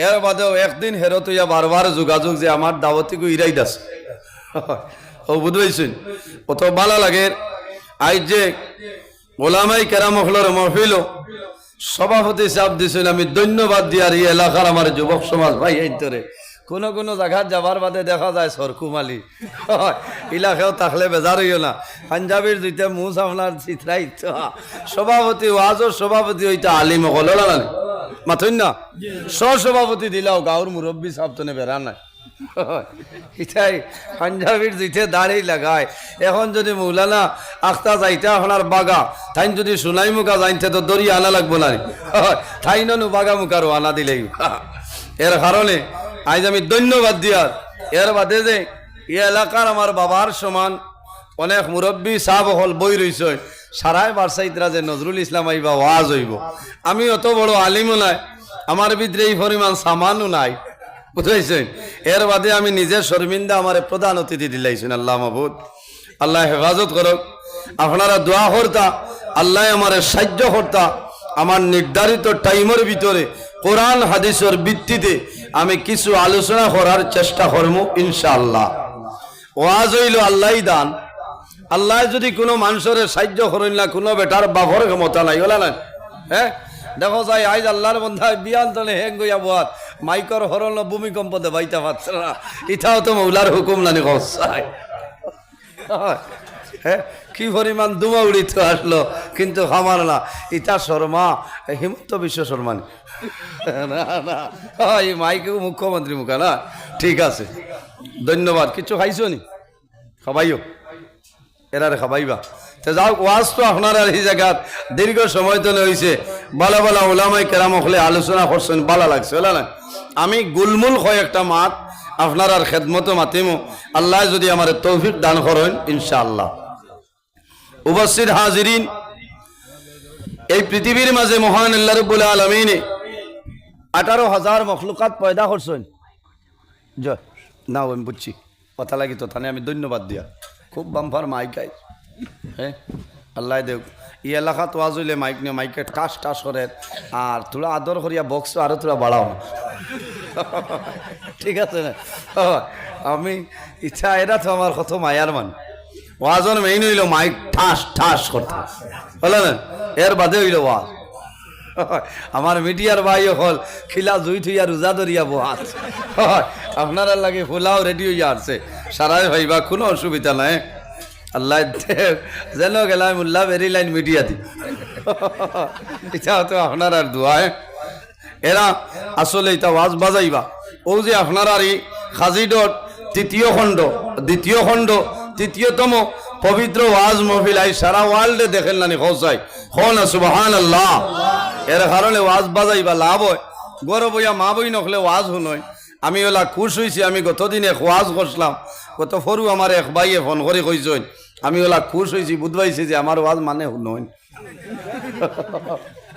এর বাদেও একদিন হেরত ইয়া বারবার যোগাযোগ যে আমার দাওয়াতিকে ইরাইদ আছে ও বুঝবেছেন অত ভালো লাগে। আজ যে ওলামাই কেরাম হলর মহফিল সভাপতি চাপ দিয়েছেন, আমি ধন্যবাদ দিয়ার এই এলাকার আমার যুবক সমাজ ভাই এই ধরে কোনো কোনো জায়গায় যাবার বাদে দেখা যায় সরকুমালি এলাকাও থাকলে বেজার হইও না। পাঞ্জাবির দুইটা মুছ আপনার চিত্রাই সভাপতি ওয়াজর সভাপতি হইতা আলিম হল মাথুন না সভাপতি দিলাও গাঁর মুরব্বী সাহেব তো বেড়া নাই এটাই পাঞ্জাবির দুইটা দাড়ি লাগায়। এখন যদি মৌলানা আখতা যাইতে আপনার বাগা তাই যদি সোনাই মুখা যাইতে তো দড়ি আনা লাগবো না তাই নু বাগা মুখার আনা দিলেই। এর কারণে আজ আমি ধন্যবাদ দিয়ার। এর বাদে যে এই এলাকার আমার বাবার সমান অনেক মুরব্বী সাহেব হল বই রইছে সারাই বারসাইতরা যে নজরুল ইসলাম আইবা ওয়াজ হইব। আমি অত বড় আলিমও নাই, আমার ভিতরে এই পরিমাণ সামানও নাই, বুঝাইছেন। এর বাদে আমি নিজে শর্মিন্দা আমার প্রধান অতিথি দিলাইছেন। আল্লাহ মাহবুদ আল্লাহ হেফাজত করক। আপনারা দোয়া করতা, আল্লাহ আমার সাহায্য করতা। আমার নির্ধারিত টাইমের ভিতরে কোরআন হাদিসের ভিত্তিতে আমি কিছু আলোচনা করার চেষ্টা করব ইনশাআল্লাহ। ওয়াজ হইল আল্লাহ দান। আল্লাহ যদি কোনো মানুষের সাহায্য করেন না, কোনো বেটার বাপর ক্ষমতা নাই ওলা না। হ্যাঁ দেখো যাই আজ আল্লাহর বন্ধায় বিয়ান তলে হেং গইয়া বোয়াত মাইকর হরণ ভূমিকম্প দে বাইতা পাচ্ছে না, ইটাও তো মৌলার হুকুম নানি কসাই। হ্যাঁ কি পরিমাণ দুমা উড়িত আসলো, কিন্তু আমার না ইটা শর্মা হিমন্ত বিশ্ব শর্মা না না এই মাইকে মুখ্যমন্ত্রী মুখা না। ঠিক আছে ধন্যবাদ। কিছু খাইছো নি? খাবাইও এরারে খাবাইবা তো যাও। ওয়াজ তো আপনার এই জায়গাত দীর্ঘ সময় তো হয়েছে, ভালো ভালো ওলামাই কেরাম হলে আলোচনা করছেন, ভালো লাগছে বলে না। আমি গুলমুল হয় একটা মাত আপনার আর খেদমত মাতিমো, আল্লাহ যদি আমার তৌফিক দান করেন ইনশাআল্লাহ। উপস্থিত হাজিরিন, এই পৃথিবীর মাঝে মহান আল্লাহ রাব্বুল আলামিন 18,000 মখলুকাত পয়দা করছেন। না আমি বুঝছি কথা লাগি তো থানে আমি ধন্যবাদ দিয়া খুব বাম্পার মাইকাই। হ্যাঁ আল্লাহ দেব এই এলাকা তো আজ হইলে মাইক নিয়ে মাইকে টাস টাস করে আর তোরা আদর করিয়া বক্স আরো তোরা বাড়াও না ঠিক আছে না। আমি ইচ্ছা এরা তো আমার কত মায়ার মান। ওয়াজন মেইন হইল মাইক ঠাস ঠাস করতে বলে না, এর বাদে হইল ওয়াজ। আমার মিডিয়ার ভাই হল খিলা জুই থুইয়া রোজা ধরিয়া বহাত আপনারা লাগে ফুলাও রেডি হইয়া আসছে সারাই ভাইবা, কোনো অসুবিধা নাই। আল্লাহ যেন গেলাম উল্লাহ ভেরি লাইন মিডিয়া দি এটাও তো আপনার আর দোয়ায়। এরা আসলে এটা ওয়াজ বাজাইবা ও যে আপনার আর এই খাজিডর তৃতীয় খণ্ড দ্বিতীয় খণ্ড তৃতীয়তম পবিত্র ওয়াজ মহফিল আই সারা ওয়ার্ল্ডে দেখেন না খোঁজাই হন সুবহানাল্লাহ। এর কারণে ওয়াজ বাজাইবা লাভ হয়। গৌরব বইয়া মা বই নখলে ওয়াজ শুনই। আমি ওলা খুশ হয়েছি, আমি গতদিন এক ওয়াজ করছিলাম, কত ফরু আমার এক ভাইয়ে ফোন করে কইছেন, আমি ওলা খুশ হয়েছি, বুঝবাইছি যে আমার ওয়াজ মানে শুনইন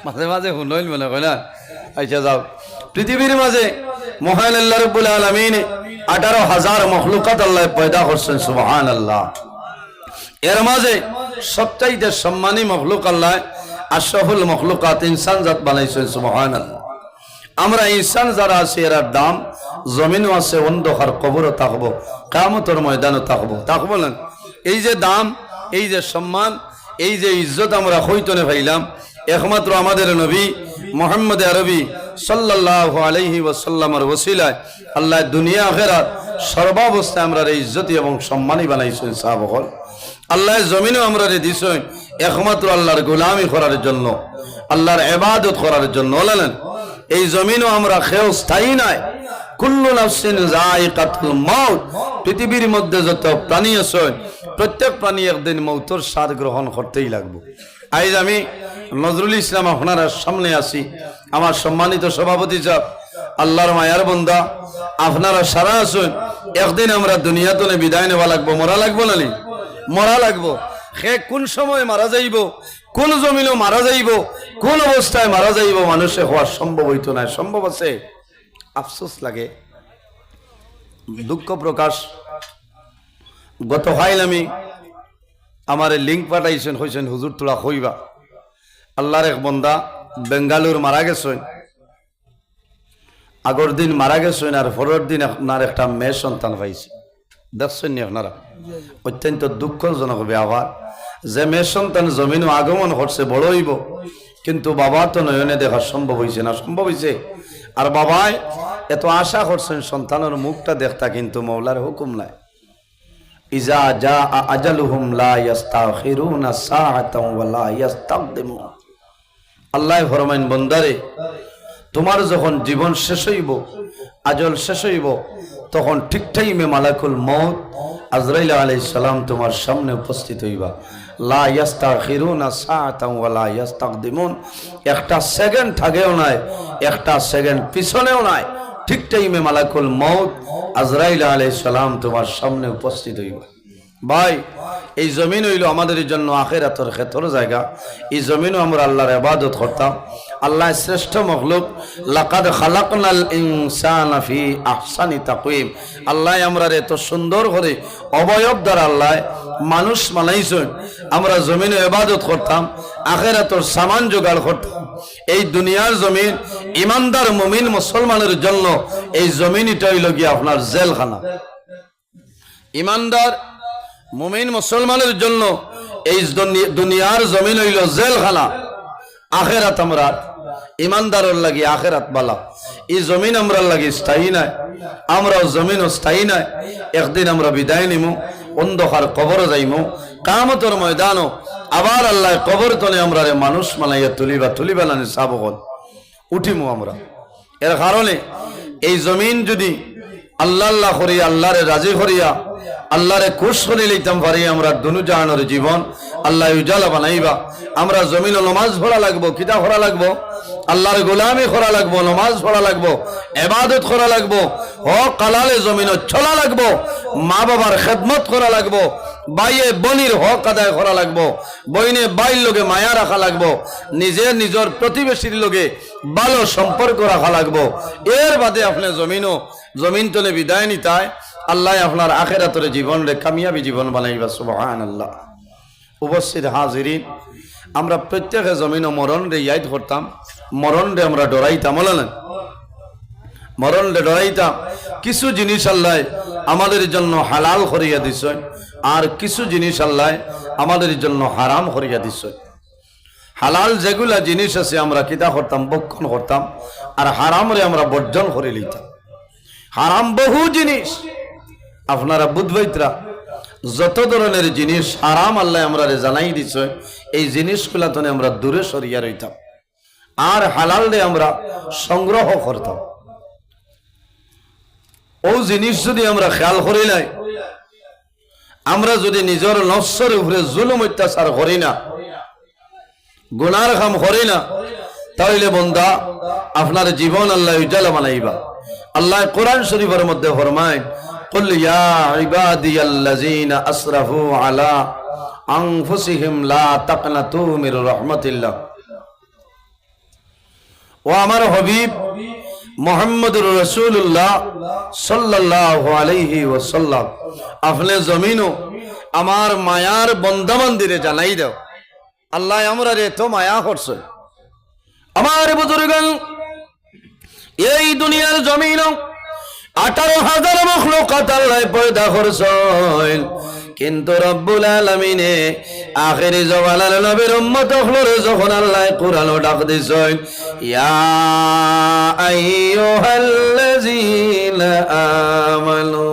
মাঝে মাঝে শুনইন মনে হয় না। আচ্ছা যাও, পৃথিবীর মাঝে মহান আল্লাহ রাব্বুল আলামিন 18,000 মখলুকাত আল্লাহ পয়দা করছেন সুবহানাল্লাহ। এর মাঝে সবচাইতে সম্মানী মখলুক আল্লাহ আশরাফুল মখলুকাত ইনসান জাত বানাইছেন সুবহানাল্লাহ। আমরা ইনসান যারা আছি এর দাম জমিনও আছে, অন্ধকার কবরও থাকবো, কিয়ামতের ময়দানও থাকবো না। এই যে দাম, এই যে সম্মান, এই যে ইজ্জত আমরা হইতনে পাইলাম একমাত্র আমাদের নবী মুহাম্মদ আরবি সাল্লাল্লাহু আলাইহি ওয়াসাল্লামের ওসিলায় আল্লাহ দুনিয়া আখিরাত সর্বাবস্থায় আমরা ইজ্জতি এবং সম্মানী বানাইছেন সাহাবাগণ। আল্লাহ জমিনেও আমরা দিছেন একমাত্র আল্লাহর গোলামি করার জন্য, আল্লাহর ইবাদত করার জন্য। বলেন এই জমিনও আমরা খেও স্থায়ী নাই, কুল্লু নাফসিন যায়িকাতুল মাউত। পৃথিবীর মধ্যে যত প্রাণী আছে প্রত্যেক প্রাণী একদিন মৌতের স্বাদ গ্রহণ করতেই লাগবে। আজ আমি নজরুল ইসলাম আপনারা সামনে আসি, আমার সম্মানিত সভাপতি সাহেব, আল্লাহর মায়ার বন্দা, আপনারা সারা আছেন। একদিন আমরা দুনিয়াতে বিদায় নেওয়া লাগবো, মরা লাগবো না? মরা লাগবো। সে কোন সময় মারা যাইব, কোন জমিনও মারা যাইব, কোন অবস্থায় মারা যাইব মানুষে হওয়া সম্ভব হইতো না। সম্ভব আছে, আফসোস লাগে, দুঃখ প্রকাশ। গত হাইল আমি আমার লিঙ্ক পাঠাইছেন, হয়েছেন হুজুর তোলা হইবা আল্লাহর এক বন্দা বেঙ্গালুর মারা গেছেন। আগর দিন মারা গেছেন আর পরের দিন আপনার একটা মেয়ে সন্তান পাইছে, দেখছেন নি আপনারা? অত্যন্ত দুঃখজনক ব্যাপার যে মেয়ে সন্তান জমিন আগমন করছে, বড় হইব, কিন্তু বাবা তো নয়নে দেখা সম্ভব হয়েছে না, সম্ভব হয়েছে? আর বাবাই এত আশা করছেন সন্তানের মুখটা দেখতা, কিন্তু মৌলার হুকুম নাই। ইজা জা আজালুহুম লা ইস্তাখিরুনা সাআতাও ওয়া লা ইস্তাকদিমুন। আল্লাহ ফরমাইন, বন্দারে তোমার যখন জীবন শেষ হইব, আজল শেষ হইব, তখন ঠিক টাইমে মালাকুল মউত আজরাইল আলাইহিস সালাম তোমার সামনে উপস্থিত হইবা। লা ইস্তাখিরুনা সাআতাও ওয়া লা ইস্তাকদিমুন। একটা সেকেন্ড আগেও নাই, একটা সেকেন্ড পিছনেও নাই, ঠিক টাইমে মালাকুল মউত আজরাইল আলাইহিস সালাম তোমার সামনে উপস্থিত হইবা। ভাই, এই জমিন হইল আমাদের জন্য আখিরাতের ক্ষেত্র জায়গা। এই জমিনও আমরা আল্লাহর ইবাদত করতাম। আল্লাহ শ্রেষ্ঠ মখলুক, লাকাদ খালাকনাল ইনসানা ফি আহসানি তাকওয়িম। আল্লাহ আমরা এত সুন্দর করে অবয়ব দ্বারা আল্লাহ মানুষ বানাইছেন। আমরা জমিনে ইবাদত করতাম, আখিরাতের সামান জোগাড় করতাম। এই দুনিয়ার জমিন ইমানদার মুমিন মুসলমানের জন্য এই জমিনটা হইল গিয়ে আপনার জেলখানা। ইমানদার মুমিন মুসলমানের জন্য এই দুনিয়ার জমিন হইল জেলখানা। আখেরাত আমরা ইমানদারের লাগি আখেরাত বালা। এই জমিন আমরা লাগি স্থায়ী নাই, আমরাও জমিনও স্থায়ী নাই। একদিন আমরা বিদায় নিমু, অন্ধকার কবরে যাইমু, কিয়ামতের ময়দানও আবার আল্লাহ কবর তলে আমরা মানুষ মানাইয়া তুলিবা না সাবগল উঠিমু আমরা। এর কারণে এই জমিন যদি আল্লাহ আল্লাহ করিয়া, আল্লাহরে রাজি করিয়া, আল্লাহরে খুশ করে লইতাম পারি, আমরা দুনু জাহানের জীবন আল্লাহ উজালা বানাইবা। আমরা জমিন নমাজ পড়া লাগবো, কিতাব পড়া লাগবো, আল্লাহর গোলামি করা লাগবো, নমাজ পড়া লাগবো, ইবাদত করা লাগবো, হক হালালে জমিন চলা লাগবো, মা বাবার খেদমত করা লাগবো, বাইয়ে বনির হক আদায় করা লাগবো, বইনে বাইর লগে মায়া রাখা লাগবো, নিজের প্রতিবেশীর লগে ভালো সম্পর্ক রাখা লাগবো। এর বাদে আপনি জমিন তলে বিদায় নিতায় আল্লাহ আপনার আখিরাতের জীবন রে কামিয়াবি জীবন বানাইবা। সুবহানাল্লাহ। উপস্থিত হাজিরিন, আমরা প্রত্যেকে জমিন ও মরণ রে ইয়াদ করতাম, মরণ রে আমরা ডরাইতাম, বলেন মরণ রে ডরাইতাম। কিছু জিনিস আল্লাহ আমাদের জন্য হালাল করিয়া দিছে, আর কিছু জিনিস আল্লাহ আমাদের জন্য হারাম করিয়া দিছে। হালাল যেগুলা জিনিস আছে আমরা কিতা করতাম, বক্ষণ করতাম, আর হারাম রে আমরা বর্জন করে লইতাম। হারাম বহু জিনিস আপনারা বুধবৈতরা, যত ধরনের জিনিস হারাম আল্লাহ আমরা জানাই দিছে, এই জিনিসগুলা তো আমরা দূরে সরিয়া রইতাম, আর হালাল রে আমরা সংগ্রহ করতাম। ও জিনিস যদি আমরা খেয়াল করি নাই, আমরা যদি নিজের নফসের উপরে জুলুম অত্যাচার করি না, গুনার কাম করি না, তাহলে বন্দা আপনার জীবন আল্লাহ উজালা বানাইবা। আল্লাহ কোরআন শরীফের মধ্যে ফরমায়, কুল ইয়া ইবাদিয়াল্লাযীনা আসরাফু আলা আনফুসিহিম লা তাকনাতু মির রাহমাতিল্লাহ। ও আমার হাবিব মুহাম্মদুর রাসূলুল্লাহ সাল্লাল্লাহু আলাইহি ওয়াসাল্লাম, আপনি জমিনও আমার মায়ার বন্দাবান্দিরে জানাই দাও, আল্লাহ আমরা রে তো মায়া করছে। আমার বুজুর্গান, এই দুনিয়ার জমিনও 18,000 মখলুকাত আল্লাহ পয়দা করছেন, কিন্তু রব্বুল আলামিনে আখিরি জওয়ালার নবীর উম্মত হলরে যখন আল্লাহ কুরআনও ডাক দিছেন, ইয়া আইয়ুহাল্লাযীনা আমানু।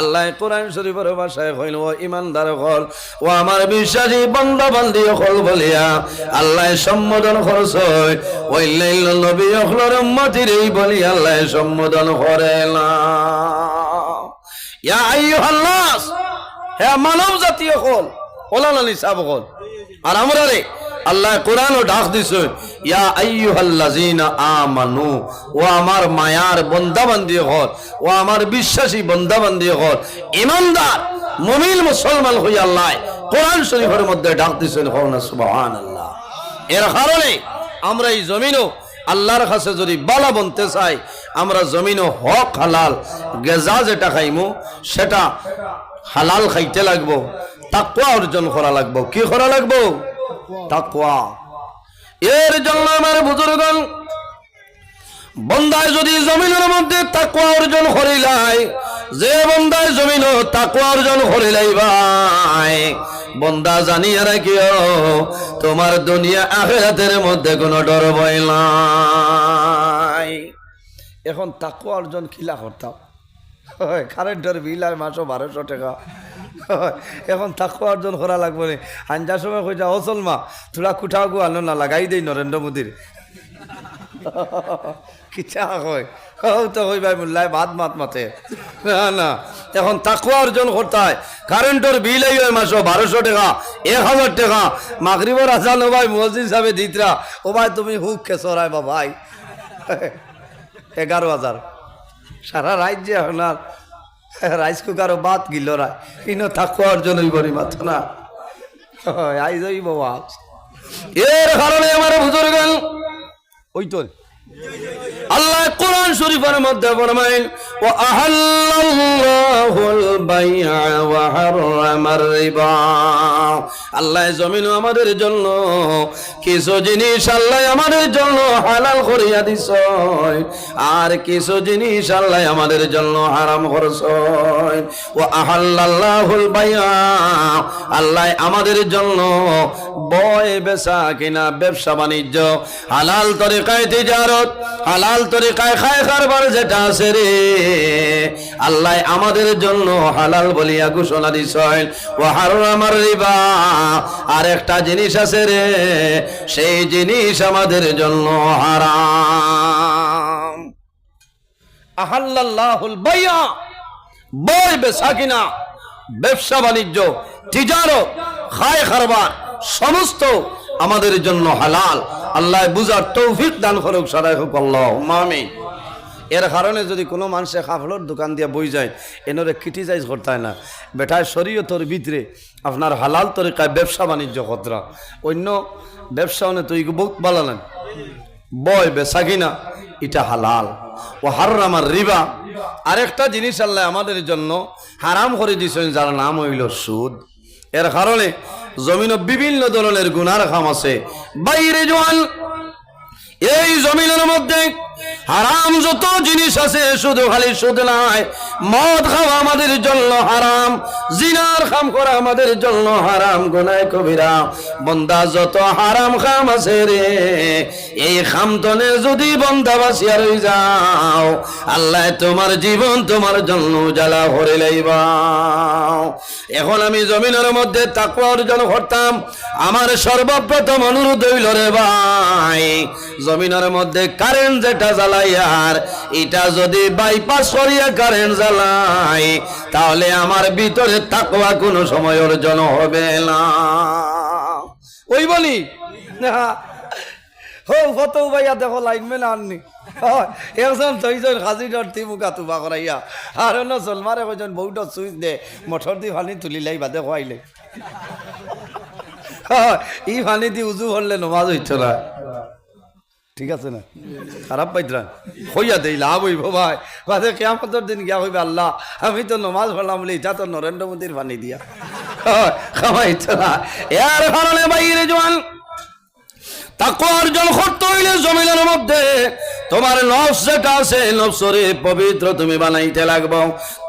আল্লাহ কোরআন শরীফের ভাষায় কইল, ও ঈমানদার হল, ও আমার বিশ্বাসী বান্দা বান্দি হল বলিয়া আল্লাহ সম্বোধন করছে। ওই লাইল নবী হলর উম্মতির এই বলি আল্লাহ সম্বোধন করে না। ইয়া আইয়ুহান নাস, হে মানব জাতীয় হল, ওলানা নিসাব হল। আর আমরা রে আল্লাহ কোরআনও ডাক দিছে, ইয়া আইয়ুহাল্লাযীনা আমানু, ও আমার মায়ার বান্দাবান্দি হল, ও আমার বিশ্বাসী বান্দাবান্দি হল, ঈমানদার মুমিন মুসলমান হই আল্লাহ কোরআন শরীফের মধ্যে ডাক দিছেন। হওনা সুবহানাল্লাহ। এর কারণে আমরা এই জমিনও আল্লাহর কাছে যদি বালা বনতে চাই, আমরা জমিনও হক হালাল গেজা যেটা খাইমু সেটা হালাল খাইতে লাগবো, তাকওয়া অর্জন করা লাগবো। কি করা লাগবো? তাকওয়া। এর জন্য আমার বুজুর্গণ বন্দায় যদি জমিনের মধ্যে তাকওয়া অর্জন করিলাই, যে বন্দায় জমিন তাকওয়া অর্জন করিলাই ভাই, বন্দা জানিয়া রাখিও তোমার দুনিয়া আখিরাতের মধ্যে কোনো ডর ভয় নাই। এখন তাকওয়া অর্জন খিলা করতাম, কারেন্টের বিল আর মাসও 1200 টাকা। এখন তাকওয়া অর্জন করা লাগবে না। আঞ্জার সময় কই যা অচল মা তোরা কুঠাও গু আনো না লাগাই দেই নরেন্দ্র মোদীর কিচ্ছা হয় তো কই ভাই মোল্লায় ভাত মাত মাতে না না। এখন তাকওয়া অর্জন করতে হয়। কারেন্টের বিল এই মাসও 1200 টাকা, 1000 টাকা। মাগরিবের আজান ও ভাই মসজিদ সাহেবে দিতরা ও ভাই তুমি হুক খেসরায় বা ভাই 11,000 সারা রাজ্যে আপনার রাইস কুকারও বাদ গিল রায় ইনো তাকওয়া অর্জন হইব মাত্র না আইজ হইব বাদ। এর কারণে আমার বুজুর্গান ওই তো আল্লাহ কোরআন শরীফের মধ্যে ফরমাইল ওয়া আহাল্লাল্লাহুল বাই'a ওয়া হারামার রিবা। আল্লাহ জমিন আমাদের জন্য কিছু জিনিস আল্লাহ আমাদের জন্য হালাল করিয়া দিছে, আর কিছু জিনিস আল্লাহ আমাদের জন্য হারাম করছে। ওয়া আহাল্লাল্লাহুল বাই'a, আল্লাহ আমাদের জন্য বয় বেচা কিনা ব্যবসা বাণিজ্য হালাল তরিকায় তিজারত হালাল তরিকায় খায় কারবার যেটা আছে রে আল্লাহ আমাদের জন্য হালাল বলিয়া ঘোষণা দিছেন। ওয়া হারামার রিবা, আর একটা জিনিস আছে রে সেই জিনিস আমাদের জন্য হারাম। আহাল্লাল্লাহুল বাই'a, বয় বেচা কিনা ব্যবসা বাণিজ্য তিজারত খায় কারবার সমস্ত আমাদের জন্য হালাল। আল্লাহ বুঝার তৌফিক দান করুক, সবাই হোক আল্লাহুম্মা আমিন। এর কারণে যদি কোনো মানুষে কাপড়ের দোকান দিয়ে বই যায় এনরে ক্রিটিসাইজ করতে হয় না। বেটায় শরীয়তের ভিতরে আপনার হালাল তরিকায় ব্যবসা বাণিজ্য কতরা, অন্য ব্যবসা মানে তো বহুত বালালেন বয় বেচা কিনা এটা হালাল। ও হারামার রিবা, আরেকটা জিনিস আল্লাহ আমাদের জন্য হারাম করে দিয়েছেন যার নাম হইল সুদ। এর কারণে জমিনে বিভিন্ন ধরনের গুনার কাম আছে বাইরে জোয়ান। এই জমিনের মধ্যে হারাম যত জিনিস আছে, শুধু খালি সুদ নাই, মদ খাওয়া আমাদের জন্য হারাম, জিনার কাম করা আমাদের জন্য হারাম, গুনাহ কবিরা। বন্দা যত হারাম কাম আছে রে এই খামতনে যদি বন্দা বাঁচিয়া রই যাও আল্লাহ তোমার জীবন তোমার জন্য জ্বালা ভরে লইবা। এখন আমি জমিনের মধ্যে তাকওয়া অর্জন করতাম, আমার সর্বপ্রথম অনুরোধ হইল রে ভাই জমিনের মধ্যে কারেন্ট যেটা জ্বালাই আর এটা যদি বাইপাস করিয়া কারেন্ট জ্বালাই তাহলে আমার ভিতরে তাকওয়া কোনো সময় অর্জন হবে না। ওই বলি হো ফটো ভাইয়া দেখো লাইনম্যান আননি একজন তৈজন হাজি ডরতি মুখা তুবা করাইয়া আর অন্য চলমারে কইজন বউটা সুইচ দে মটর দি পানি তুলিলাই বাদে খোয়াইলে ই পানি দি উজু করলে নমাজ হইত না। ঠিক আছে না, খারাপ পাইতরা হইয়া দেই লাভ হইব ভাই বাদে কিয়ামতের দিন গিয়া হইবে আল্লাহ আমি তো নমাজ পড়লাম বলে এটা তো নরেন্দ্র মোদীর পানি দিয়া খাওয়াইত না। এর কারণে বাইরে জোয়ান তাকওয়া অর্জন করতে হইলে জমিনের মধ্যে তোমার নফস যেটা আছে নফসরে পবিত্র তুমি বানাইতে লাগবো,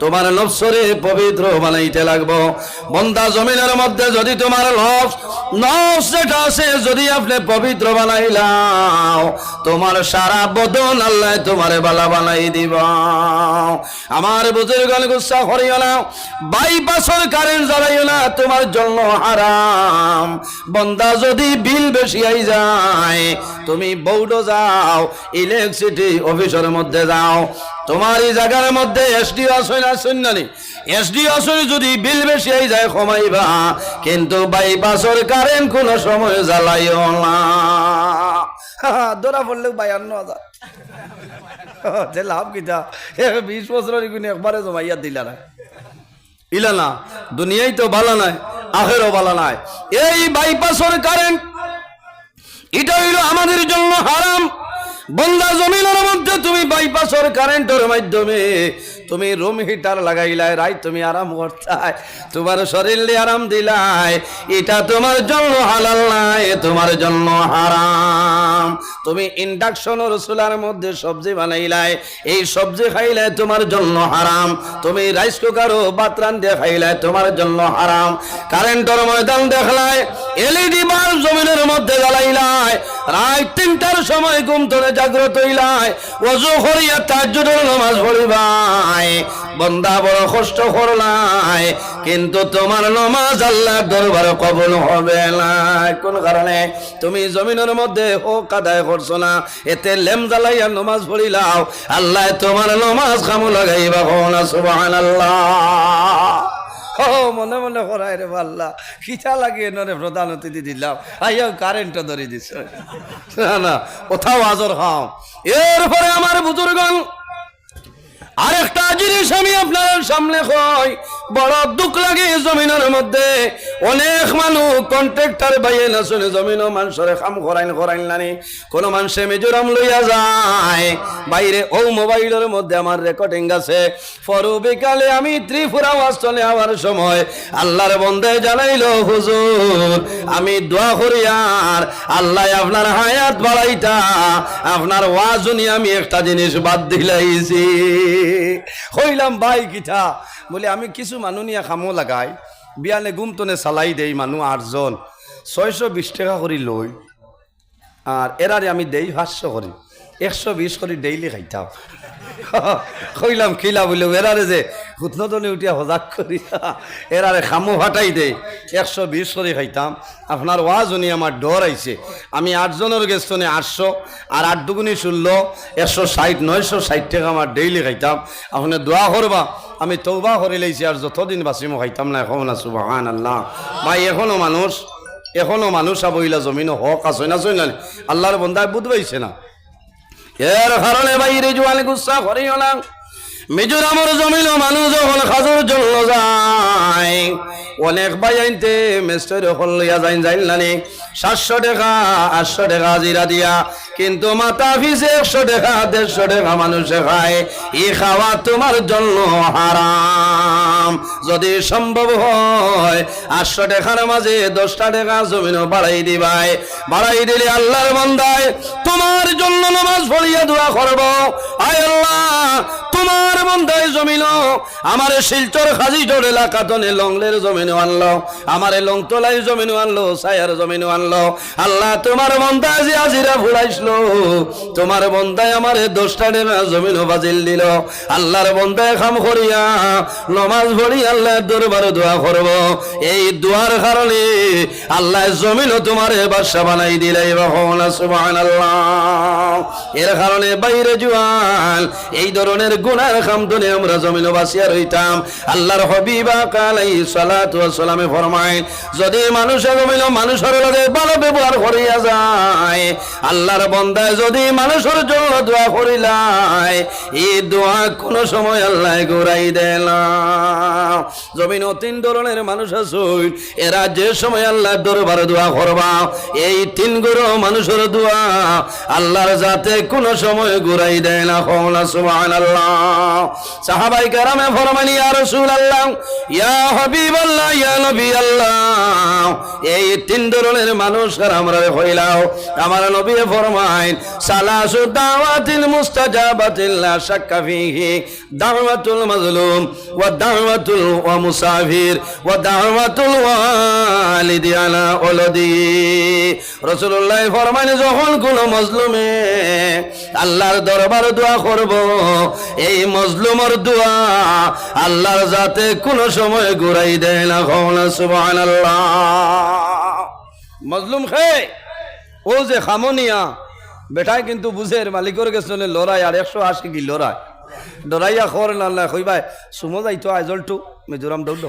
তোমার নফসরে পবিত্র বানাইতে লাগবো। বন্দা জমিনের মধ্যে যদি তোমার নফস যেটা আছে যদি আপনি পবিত্র বানাইলাও তোমার সারা বদন আল্লাহ তোমারে বালা বানাই দিব। আমার বুজুর্গণ গুসা করিও না, বাইপাসের কারেন্ট জ্বালাইও না, তোমার জন্য হারাম। বন্দা যদি বিল বেশি আই যায় তুমি বৌডো যাও ইলেকট্রিসিটি অফিসের মধ্যে যাও, তোমার এই জায়গার মধ্যে এসডিও আসয় না শুননি এসডিও আসলে যদি বিল বেশি আই যায় কমাইবা, কিন্তু বাইপাসের কারেন্ট কোনো সময় জ্বালাইও না। ধরা পড়লেও 52,000 যে লাভ কিটা 20 বছরের গুণে একবারে জমাইয়া দিলা না ইলা না। দুনিয়ায় তো ভালো নাই আখেরও ভালো নাই। এই বাইপাসের কারেন্ট এটা হইল আমাদের জন্য হারাম। বন্দা জমিনের মধ্যে তুমি বাইপাসের কারেন্টের মাধ্যমে তুমি রুম হিটার লাগাইলাই রাই তুমি আরাম করতাই তোমার শরীরে আরাম দিলাই এটা তোমার জন্য হালাল নাই তোমার জন্য হারাম তুমি ইন্ডাকশনের চুলার মধ্যে সবজি বানাইলাই এই সবজি খাইলে তোমার জন্য হারাম তুমি রাইস কুকারও ভাত রান্ধে খাইলে তোমার জন্য হারাম কারেন্টের ময়দান দেখলাই এলইডি বাল্ব জমিনের মধ্যে জ্বালাইলাই রাত 3টার সময় ঘুম থেকে জাগ্রত হইলাই ওযু করিয়া তাহাজ্জুদের নামাজ পড়িবাই বান্দা বড় কষ্ট করলাই কিন্তু তোমার নামাজ আল্লাহর দরবারে কবুল হবে না কোন কারণে তুমি জমিনের মধ্যে হক আদায় করছো না এতে লেম জ্বালাইয়া নামাজ পড়িলাও আল্লাহ তোমার নামাজ কামে লাগাইবা না সুবহানাল্লাহ ও মনে মনে করাই রে আল্লাহ খিচা লাগিয়ে নরে প্রধান অতিথি দিলাম আইয়াও কারেন্টটা ধরে দিছ না না কোথাও আজর খাও এরপরে আমার বুজুর্গণ আরেকটা জিনিস আমি আপনার সামনে কই বড় দুঃখ লাগে জমিনের মধ্যে অনেক মানুষ কন্ট্রাক্টর বাইয়ে না শুনে জমিন মানুষের কাম করাইন নানি কোন মানুষে মিজোরাম লইয়া যায় বাইরে ও মোবাইলের মধ্যে আমার রেকর্ডিং আছে ফরু বিকালে আমি ত্রিপুরা ওয়াস্তলে আওয়ার সময় আল্লাহর বন্দে জানাইলো হুজুর আমি দোয়া করি আর আল্লাহ আপনার হায়াত বাড়াইতা আপনার ওয়াজ শুনি আমি একটা জিনিস বাদ দিলাইছি কইলাম ভাই কিটা বলে আমি কিছু মানুষ নিয়ে খামো লাগাই বিয়ানে গুমতনে চালাই দেই মানুষ 8 জন 620 টাকা করে লই আর এরারে আমি দেই 500 করি 120 করে ডেইলি খাইতাম কইলাম খিলা বলে এরারে যে হুতনতনে উঠিয়া হজাক করি এরারে খামো ফাটাই দেই 120 করে খাইতাম আপনার ওয়াজ উনি আমার ডর আইছে আমি 8 জনের গেছনে 800 আর 8 দুগুনি 16 160 960 টাকা আমার ডেইলি খাইতাম আপনি দোয়া করবা আমি তওবা করে লইছি আর যতদিন বাঁচিমো খাইতাম না এখন না সুবহানাল্লাহ ভাই এখনো মানুষ আবইলা জমিন হক আছে না চই না আল্লাহর বন্দায় বুঝ পাইছে না এর কারণে বাইরে জোয়ান গুসা করিও না মিজোরামের জমিন মানুষ যখন খাজুর জন্য যায় অনেক বাইনতে মেস্টার হল লইয়া যাইন নানি 700 টাকা 800 টাকা হাজিরা দিয়া কিন্তু মাথা ফিসে 100 টাকা 150 টাকা মানুষে খায় এই খাওয়া তোমার জন্য হারাম যদি সম্ভব হয় 800 টাকার মাঝে 10 টাকা জমিন বাড়াই দিবাই বাড়াই দিলে আল্লাহর বান্দায় তোমার জন্য নামাজ পড়িয়া দোয়া করব আয় আল্লাহ তোমার বান্দায় জমিন আমার শিলচর খাজিজোর এলাকা তনে লংলের জমিন আনলো আমার লংতলাই জমিন আনলো সায়ার জমিন আনলো আল্লাহ তোমার বান্দায় যে আজিরা ফুলাইছিল তোমার বান্দায় আমারে 10 টাকা জমিন বাজিল দিল আল্লাহর বান্দায় কাম করিয়া নামাজ পড়ি আল্লাহর দরবারে দোয়া করব এই দোয়ার কারণে আল্লাহ জমিন তোমারে বাদশা বানাই দিলাই বাহনা সুবহানাল্লাহ এর কারণে বাইরে জুয়ান এই ধরনের গুনার কাম ধরে আমরা জমিন বাসিয়া রইতাম আল্লাহর হাবিব আলাইহিস সালাতু ওয়াস সালামে ফরমায় যদি মানুষের জমিন মানুষের লগে ভালো ব্যবহার করিয়া যায় আল্লাহর বান্দা যদি মানুষের জন্য দোয়া করিলাই এই দোয়া কোন সময় আল্লাহ ঘুরাই দেয় না জমিন 3 ধরনের মানুষ আছে এরা যে সময় আল্লাহর দরবারে দোয়া করবা এই 3 গুরু মানুষের দোয়া আল্লাহর জাতে কোন সময় ঘুরাই দেয় না কওলা সুবহানাল্লাহ সাহাবায়ে কেরামে ফরমান ইয়া রাসূলুল্লাহ ইয়া হাবিবাল্লাহ ইয়া নবী আল্লাহ এই 3 ধরনের মানুষ আর আমরা হইলাও আমার নবী ফরমায় সালাসু দাওয়াতিল মুস্তাজাবাতিল লা শাক্কা ফিহি দাওয়াতুল মাজলুম ওয়া দাওয়াতুল ওয়া মুসাফির ওয়া দাওয়াতুল ওয়ালিদি আলা ওয়ালাদি রাসূলুল্লাহ ফরমায় যখন কোন মাজলুমে আল্লাহর দরবারে দোয়া করব এই মাজলুমের দোয়া আল্লাহর জাতে কোন সময় ঘুরাই দেয় না কওলা সুবহানাল্লাহ মাজলুম খে ও যে খামনিয়া বেটাই কিন্তু বুঝের মালিকের কাছে লড়াই আর 180 কি লড়াই ডরাইয়া খর না কইবাই সুমো যাইতো আইজলটু মিজোরাম দৌড়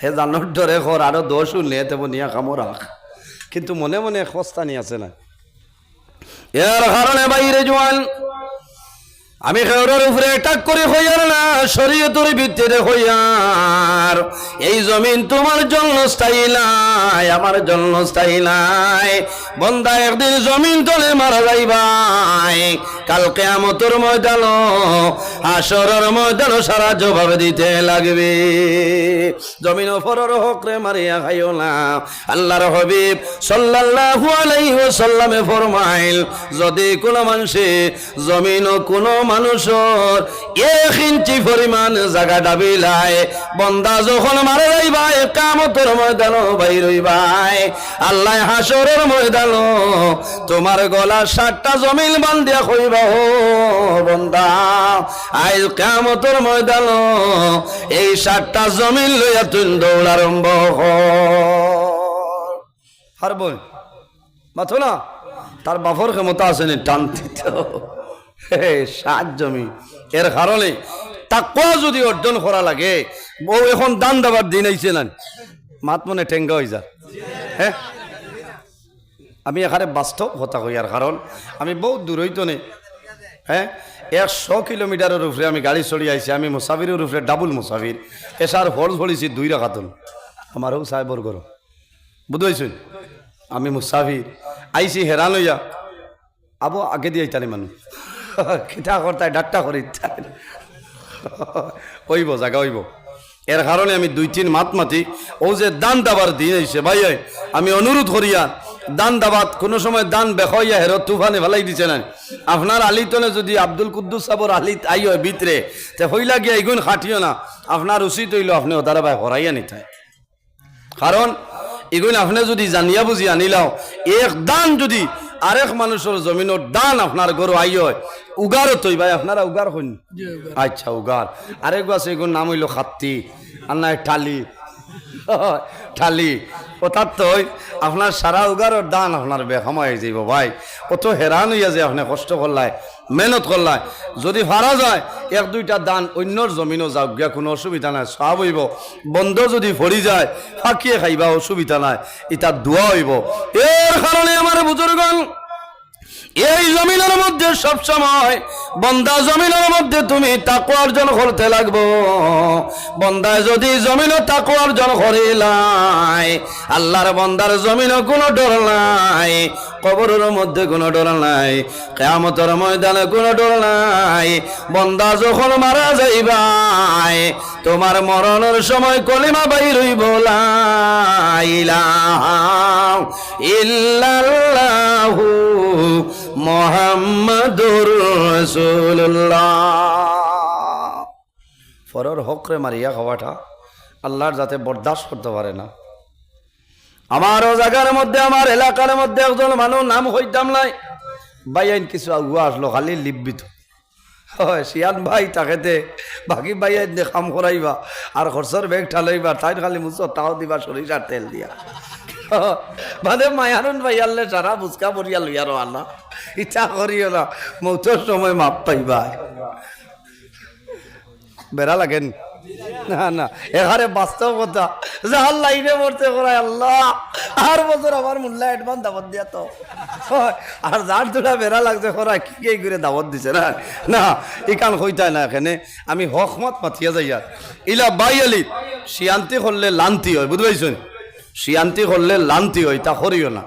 হে জানোর ডরে খর আরো 10 নিয়ে দেব নিয়া কামো রাখ কিন্তু মনে মনে খস্তানি আছে না এর কারণে বাইরে জোয়ান আমি খেউরের উপরে টাক করে হইয়ার না শরীয়তের ভিত্তিতে হইয়ার এই জমিন তোমার জন্য স্থায়ী নাই, আমার জন্য স্থায়ী নাই। বন্দা একদিন জমিন তলে মারা যাইবাই, কাল কিয়ামতের ময়দান হাসরের ময়দান সারা জবাব দিতে লাগবে। জমিন ফরর হকরে মারিয়া খাইও না। আল্লাহর হাবিব সাল্লাল্লাহু আলাইহি ওয়াসাল্লামে ফরমাইল, যদি কোনো মানুষে জমিন কোনো মানুষের 1 ইঞ্চি পরিমাণ জায়গা ডাবিলায়, বন্দা যখন মারা যাইবাই কিয়ামতের ময়দান বাইর হইবাই, আল্লাহ হাসরের ময়দান তোমার গলা 60টা জমিন বান্ধিয়া কইবা, ও বন্দা আজ কিয়ামতের ময়দান এই 60টা জমিন লইয়া তুই দৌড় আরম্ভ হারব মাথো না। তার বাপর ক্ষমতা আছে নি টানতে, তো 60 জমি। এর কারণে তাকওয়া যদি অর্জন করা লাগে, বউ এখন দান দেবার দিন আইছে না, মাত মনে ঠেঙ্গা হয়ে যা। হ্যাঁ, আমি এখানে বাস্তব কথা কই, আর কারণ আমি বহুত দূর হইতো নেই। হ্যাঁ, 100 কিলোমিটারের উপরে আমি গাড়ি চড়ি আইছি। আমি মুসাফিরের উপরে ডাবল মুসাফির, এসার ফরজ পড়েছি 2 রাকাতুন। আমারও সাহেবর করো বুঝাইছেন, আমি মুসাফির আইছি হেরান হইয়া। আবু আগে দিয়ে আইতানি মানুষ খিঠা করতায় ডাক্তার করে হইব জায়গা হইব। এর কারণে আমি 2-3 মাত মাতি ও যে দান দাবার দিন হয়েছে ভাই, আমি অনুরোধ করিয়া দান দাবাত কোনো সময় দান বেখাইয়া হেরো তুফানে ফেলাই দিছে না। আপনার আলিতনে যদি আব্দুল কুদ্দুস সাবর আলিত আই হয় ভিতরে, তে হইলা গিয়া এগুন খাটিও না। আপনার উচিত হইল আপনি ওদারা ভাই হরাইয়া নিতে, কারণ এগুন আপনি যদি জানিয়া বুঝি আনিলাও, এক দান যদি আরেক মানুষের জমিনের দান আপনার গরু আই হয়, উগারও তৈ ভাই আপনারা উগার হন। আচ্ছা উগার আরেক আছে, এগুন নাম হইল খাত্তি আর নাই ঠালি। ঠালি ওটার তো আপনার সারা উগারের দান আপনার বেখামাই যাইব ভাই। কত হেরান হইয়া যে আপনি কষ্ট করলাই, মেহনত করলাই, যদি ভাড়া যায় 1-2টা দান অন্যর জমিনও যাওক গিয়া, কোনো অসুবিধা নাই, সব হইব। বন্ধ যদি ভরি যায় ফাঁকিয়ে খাইবা, অসুবিধা নাই, এটা দোয়া হইব। এর কারণে আমার বুজুর্গণ এই জমিনের মধ্যে সবসময় বন্দা জমিনের মধ্যে তুমি তাকওয়া অর্জন করতে লাগবো। বন্দায় যদি জমিনও তাকওয়া অর্জন করিলাই, আল্লাহর বন্দার জমিনও কোনো ডর নাই, কবরের মধ্যে কোনো ডর নাই, কিয়ামতের ময়দানে কোনো ডর নাই। বন্দা যখন মারা যাইবাই, তোমার মরণের সময় কলিমা বাইর হইব, লা ইলাহা ইল্লাল্লাহু মুহাম্মাদুর রাসূলুল্লাহ। ফরর হকরে মারিয়া খাওয়াটা আল্লাহর যাতে বরদাস্ত করতে পারে না। আমারও জায়গার মধ্যে, আমার এলাকার মধ্যে একজন মানুষ নাম হইতাম নাই, বাইন কিছু আগুয়া আসলো খালি লিপিত হয় শিয়ান ভাই, তাকেতে বাকি বাইন কাম করাইবা আর খরচর বেগ ঠালাইবা, তাই খালি মুছো তাও দিবা সরিষার তেল দিয়া। মানে মায়ানুন ভাই আনলে সারা বুঝকা পড়িয়া লইয়ারো আনা, ইচ্ছা করিও না, মৌতর সময় মাপ পাইবা। বেড়া লাগেন না না, এখানে বাস্তব কথা, যার লাইনে পড়তে করায় আল্লাহ আর বছর আমার মূল্য অ্যাডভান্স দাবত দিয়া তো, আর যার দুটা বেড়া লাগছে করায় কি কে করে দাবত দিছে না না, ইকান কইতায় না। এখানে আমি হকমত পাঠিয়া যাই, আর ইলা বাই আলি শিয়ান্তি করলে লান্তি হয়, বুঝতে পারছেন? শিয়ান্তি করলে লান্তি হয়, তা করিও না।